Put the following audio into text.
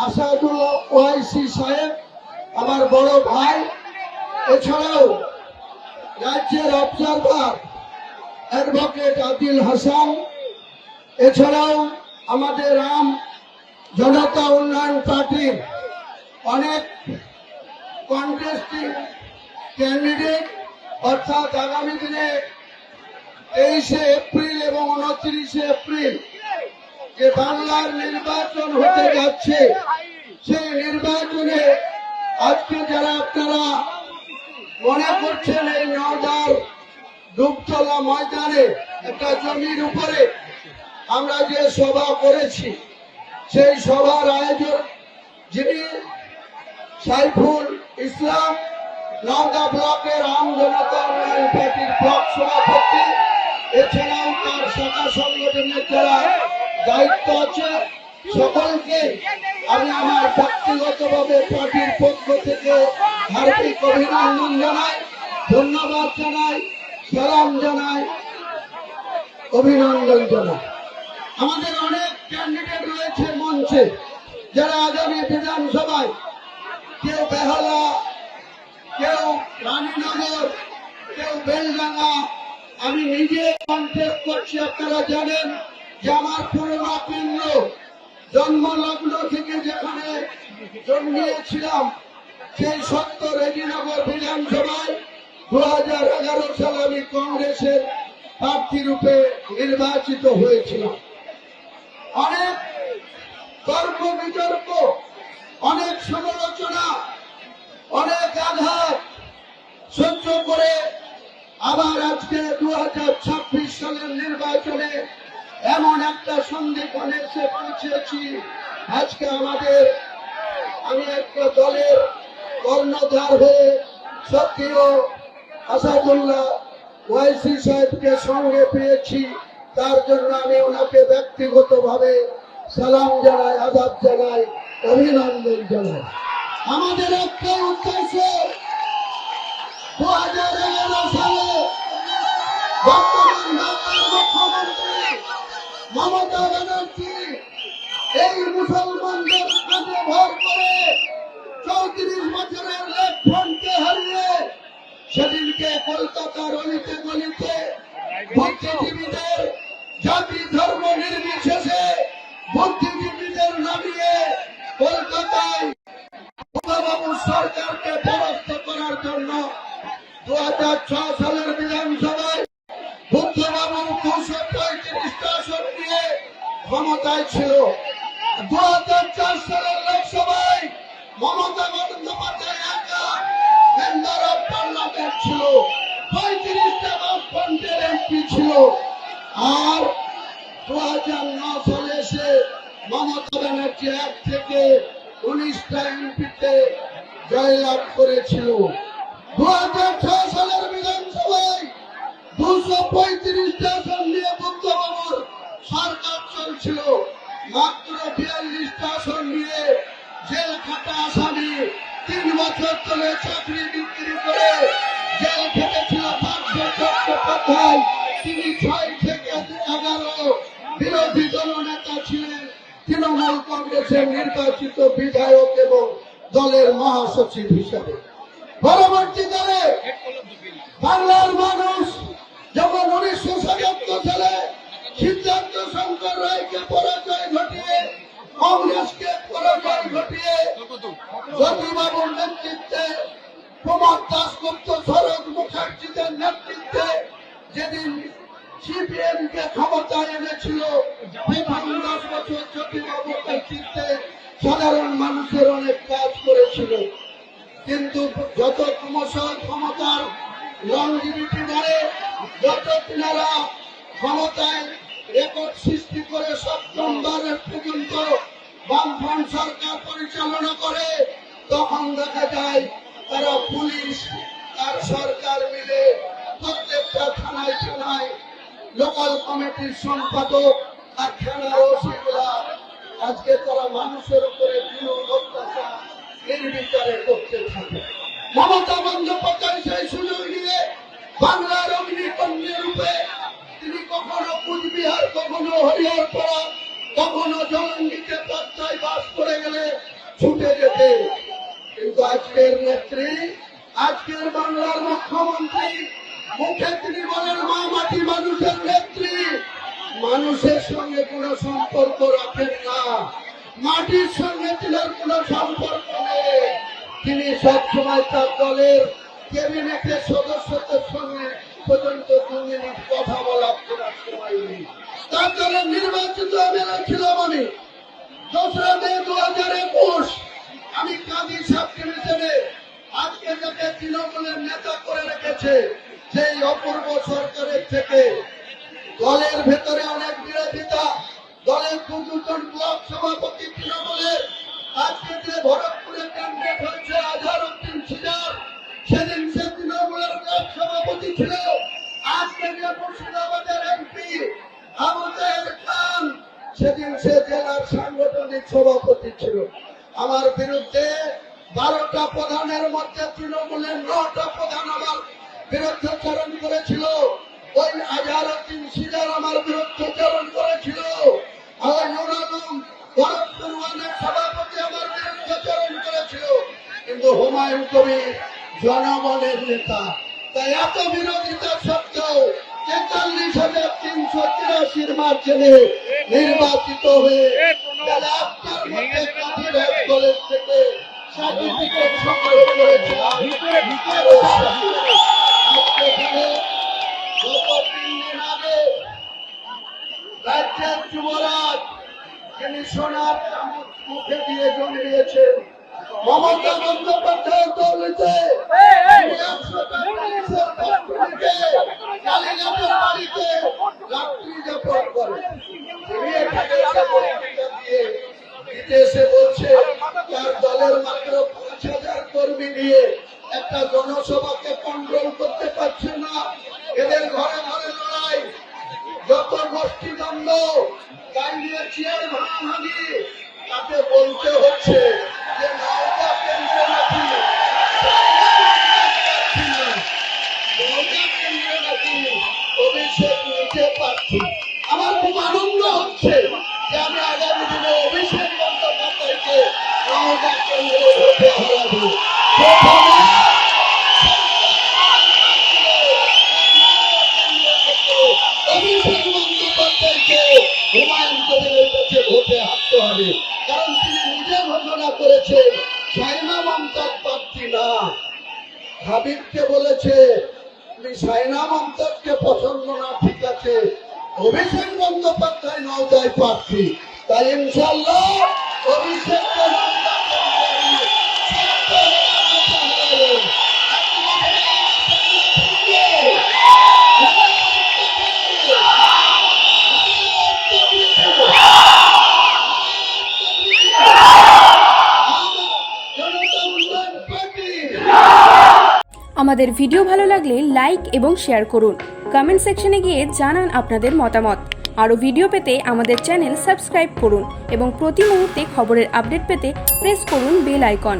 আসাদুল্লাহ ওয়াইসি সাহেব আমার বড় ভাই, এছাড়াও রাজ্যের অবজারভার অ্যাডভোকেট আদিল হাসান, এছাড়াও আমাদের রাম জনতা উন্নয়ন পার্টির অনেক কন্টেস্টিং ক্যান্ডিডেট, অর্থাৎ আগামী দিনে 23শে এপ্রিল এবং 29শে এপ্রিল যে বাংলার নির্বাচন হতে যাচ্ছে, সেই নির্বাচনে আজকে যারা আপনারা মনে করছেন এই নওদার ডুবতলা ময়দানে একটা জমির উপরে আমরা যে সভা করেছি, সেই সভার আয়োজন যিনি সাইফুল ইসলাম নওদা ব্লকের আম জনতা উন্নয়ন পার্টির ব্লক সভাপতি, এছাড়াও তার শাখা সংগঠনের যারা দায়িত্ব আছে, সকলকে আমি আমার ব্যক্তিগতভাবে পার্টির পক্ষ থেকে হার্দিক অভিনন্দন জানাই, ধন্যবাদ জানাই, সালাম জানাই, অভিনন্দন জানাই। আমাদের অনেক ক্যান্ডিডেট রয়েছে মঞ্চে, যারা আগামী বিধানসভায় কেউ বেহালা, কেউ রানীনগর, কেউ বেলডাঙ্গা। আমি নিজে কন্টেস্ট করছি। আপনারা জানেন যে আমার পুরোনো কেন্দ্র জন্মলগ্ন থেকে যেখানে জন্মিয়েছিলাম, সেই 70 রেজিনগর বিধানসভায় 2011 সালে আমি কংগ্রেসের প্রার্থী রূপে নির্বাচিত হয়েছিলাম। অনেক তর্ক বিতর্ক, অনেক সমালোচনা, অনেক আঘাত সহ্য করে আবার আজকে 2026 সালের নির্বাচনে এমন একটা সন্ধিক্ষণে এসে পৌঁছেছি। আজকে আমি একটা দলের কর্ণধার হয়ে সক্রিয় আসাদুল্লাহ ওয়াইসি সাহেবকে সঙ্গে পেয়েছি। তার জন্য আমি ওনাকে ব্যক্তিগতভাবে সালাম জানাই, আদাব জানাই, অভিনন্দন জানাই। আমাদের একটা উদ্দেশ্য 2011 সালে বর্তমান বাংলার মুখ্যমন্ত্রী মমতা ব্যানার্জি এই মুসলমানদের কাঁধে ভর করে 34 বছরের লেফট ফ্রন্টকে হারিয়ে সেদিনকে কলকাতার অলিতে গলিতে বুদ্ধিজীবীদের জাতি ধর্ম নির্বিশেষে বুদ্ধিজীবীদের নামিয়ে কলকাতায় বাবু সরকারকে পরাস্ত করার জন্য 2006 সালের বিধানসভায় বুদ্ধবাবু 235টা আসন নিয়ে ক্ষমতায় ছিল। 2004 সালের লোকসভায় মমতা বন্দ্যোপাধ্যায় একা মেম্বার অফ পার্লামেন্ট ছিল, 35টা বামফ্রন্টের এমপি ছিল। আর 2009 সালে এসে মমতা ব্যানার্জি 1 থেকে 19টা এমপিতে জয়লাভ করেছিল। 2006 সালের বিধানসভায় 235টা আসন নিয়ে বুদ্ধবাবুর সরকার চলছিল। মাত্র 42টা আসন নিয়ে জেল খাটা আসামি 3 বছর ধরে চাকরি বিক্রি করে জেল খেটেছিল পার্থ চট্টোপাধ্যায়। তিনি 6 থেকে 11 বিরোধী দলনেতা ছিলেন, তৃণমূল কংগ্রেসের নির্বাচিত বিধায়ক এবং দলের মহাসচিব হিসাবে। পরবর্তীকালে বাংলার মানুষ যখন 1977 সালে সিদ্ধার্থ শঙ্কর রায়কে পরাজয় ঘটিয়ে, কংগ্রেসকে পরাজয় ঘটিয়ে জ্যোতিবাবুর নেতৃত্বে, প্রমোদ দাশগুপ্ত, শরৎ মুখার্জিদের নেতৃত্বে যেদিন সিপিএম কে ক্ষমতায় এনেছিল, প্রথম 10 বছর জ্যোতিবাবুর নেতৃত্বে সাধারণ মানুষের অনেক কাজ করেছিল। কিন্তু যত ক্রমশ ক্ষমতার লংজিভিটি বাড়ে, যত তিনারা ক্ষমতায় রেকর্ড সৃষ্টি করে 7মবারের পর্যন্ত বামফ্রন্ট সরকার পরিচালনা করে, তখন দেখা যায় তারা পুলিশ আর সরকার মিলে প্রত্যেকটা থানায় থানায় লোকাল কমিটির সম্পাদক আর থানার ওসিগুলা আজকে তারা মানুষের উপরে জুলুম অত্যাচার নির্বিচারে করতে থাকে। মমতা বন্দ্যোপাধ্যায় সেই সুযোগ নিয়ে বাংলার অগ্নিকন্যা রূপে তিনি কখনো কুচবিহার, কখনো হরিহরপাড়া, কখনো জলঙ্গিতে পর্যায় বাস করে গেলে ছুটে যেতে। কিন্তু আজকের নেত্রী, আজকের বাংলার মুখ্যমন্ত্রী, মুখে তিনি বলেন মা মাটি মানুষের নেত্রী, মানুষের সঙ্গে কোনো সম্পর্ক রাখেন না, মাটির সঙ্গে তিনার কোনো সম্পর্ক নেই। তিনি সবসময় তার দলের ক্যাবিনেটের সদস্যদের সঙ্গে পর্যন্ত 2 মিনিট কথা বলার সময় নেই। তার দলের নির্বাচিত এমএলএ ছিলাম আমি। 2রা মে 2021 আমি কাজী সাবডিভিশনে আজকে যাকে তৃণমূলের নেতা করে রেখেছে, সেই অপূর্ব সরকারের থেকে দলের ভেতরে অনেক বিরোধিতা, দলের 2 জন ব্লক সভাপতি তৃণমূলের, আজকে যে ভরতপুরে ক্যান্ডিডেট হয়েছে আজহারউদ্দিন সিজার, সেদিন সে তৃণমূলের ব্লক সভাপতি ছিল। আজকে যে মুর্শিদাবাদের এমপি আবু তাহের খান, সেদিন সে জেলার সাংগঠনিক সভাপতি ছিল। আমার বিরুদ্ধে 12টা প্রধানের মধ্যে তৃণমূলের 9টা প্রধান আমার বিরুদ্ধাচরণ করেছিল। ওই আজহারউদ্দিন সিজার আমার বিরুদ্ধাচরণ করেছিল। আর নুর আলম ভরতপুর ওয়ানের সভাপতি আমার বিরুদ্ধাচরণ করেছিল। কিন্তু হুমায়ুন কবির জনগণের নেতা, তাই এত বিরোধিতা সত্ত্বেও 43,383 মার্জিনে নির্বাচিত হয়ে বেলা 1টার মধ্যে কাঁথিবাস কলেজ থেকে সার্টিফিকেট সংগ্রহ করেছে। গত 3 দিন আগে রাজ্যের যুবরাজ, যিনি সোনার চামচ মুখে দিয়ে জন্মিয়েছেন, মমতা বন্দ্যোপাধ্যায়ের দৌলতে কালীঘাটের বাড়িতে রাত্রি যাপন করে। তিনি এখানে এসে বলছে তার দলের মাত্র 5,000 কর্মী নিয়ে একটা জনসভাকে কন্ট্রোল করতে পারছে না। এদের ঘরে ঘরে লড়াই, যত গোষ্ঠী দ্বন্দ্ব, তাই নিয়ে চেয়ার ভাঙাভাঙি, তাকে বলতে হচ্ছে যে নওগাঁ কেন্দ্রে নাকি অভিষেক নিতে পারছি। আমার খুব আনন্দ হচ্ছে যে আমি আগামী দিনে অভিষেক বন্দ্যোপাধ্যায়কে নওগাঁ কেন্দ্রে ভোটে হারাবো। অভিষেক বন্দ্যোপাধ্যায়কে হুমায়ুন কবিরের কাছে ভোটে হারতে হবে, কারণ তিনি নিজে ঘোষণা করেছেন শাইনা মমতাজ প্রার্থী না। হাবিবকে বলেছে তুমি শাইনা মমতাজকে পছন্দ না, ঠিক আছে, অভিষেক বন্দ্যোপাধ্যায় নওগাঁয় প্রার্থী। তাই ইনশাআল্লাহ অভিষেককে আমাদের ভিডিও ভালো লাগলে লাইক এবং শেয়ার করুন। কমেন্ট সেকশনে গিয়ে জানান আপনাদের মতামত। আরও ভিডিও পেতে আমাদের চ্যানেল সাবস্ক্রাইব করুন এবং প্রতি মুহূর্তে খবরের আপডেট পেতে প্রেস করুন বেল আইকন।